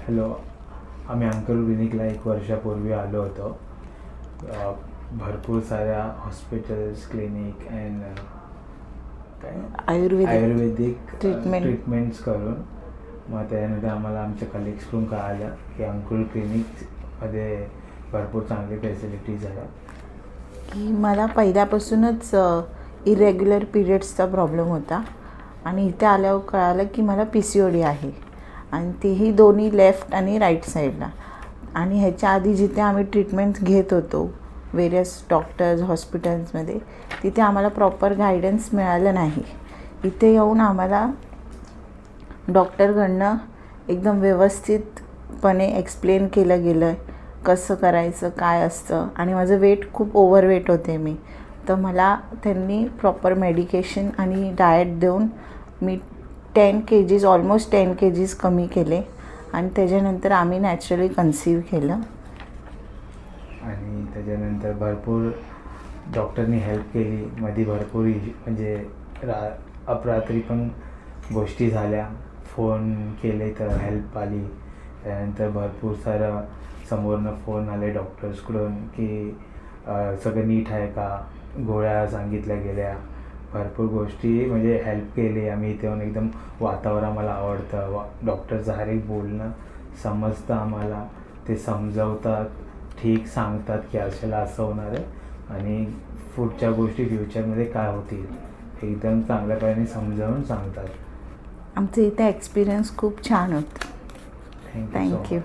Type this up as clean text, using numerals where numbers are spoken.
Hello, आम्ही अंकुर क्लिनिकला 1 वर्षापूर्वी आलो होतो. भरपूर साऱ्या hospitals, clinic and Ayurvedic treatments करून मग त्यानंतर आम्हाला आमच्या कलिग्सकडून कळालं की अंकुर क्लिनिकमध्ये भरपूर चांगली फॅसिलिटीज आहेत. की मला पहिल्यापासूनच इरेग्युलर पिरियड्सचा प्रॉब्लेम होता आणि इथे आल्यावर कळालं की मला PCOD आहे आणि तेही दोन्ही लेफ्ट आणि राईट साईडला. आणि ह्याच्या आधी जिथे आम्ही ट्रीटमेंट घेत होतो वेरियस डॉक्टर्स हॉस्पिटल्समध्ये, तिथे आम्हाला प्रॉपर गायडन्स मिळालं नाही. इथे येऊन आम्हाला डॉक्टरकडनं एकदम व्यवस्थितपणे एक्सप्लेन केलं गेलं कसं करायचं, काय असतं. आणि माझं वेट खूप ओव्हरवेट होते मी, तर मला त्यांनी प्रॉपर मेडिकेशन आणि डाएट देऊन मी 10 kgs ऑलमोस्ट 10 kgs कमी केले आणि त्याच्यानंतर आम्ही नॅचरली कन्सीव्ह केलं. आणि त्याच्यानंतर भरपूर डॉक्टरनी हेल्प केली. मध्ये भरपूर म्हणजे अपरात्री पण गोष्टी झाल्या. फोन केले तर हेल्प आली. त्यानंतर भरपूर सारं समोरनं फोन आले डॉक्टर्सकडून की सगळं नीट आहे का, गोळ्या सांगितल्या गेल्या. भरपूर गोष्टी म्हणजे हेल्प केली. आम्ही इथे येऊन एकदम वातावरण आम्हाला आवडतं. डॉक्टरचं हर एक बोलणं समजतं आम्हाला. ते समजवतात, ठीक सांगतात की अशाला असं होणार आहे आणि पुढच्या गोष्टी फ्युचरमध्ये काय होतील एकदम चांगल्यापणे समजावून सांगतात. आमचं इथे एक्सपिरियन्स खूप छान होतं. थँक्यू.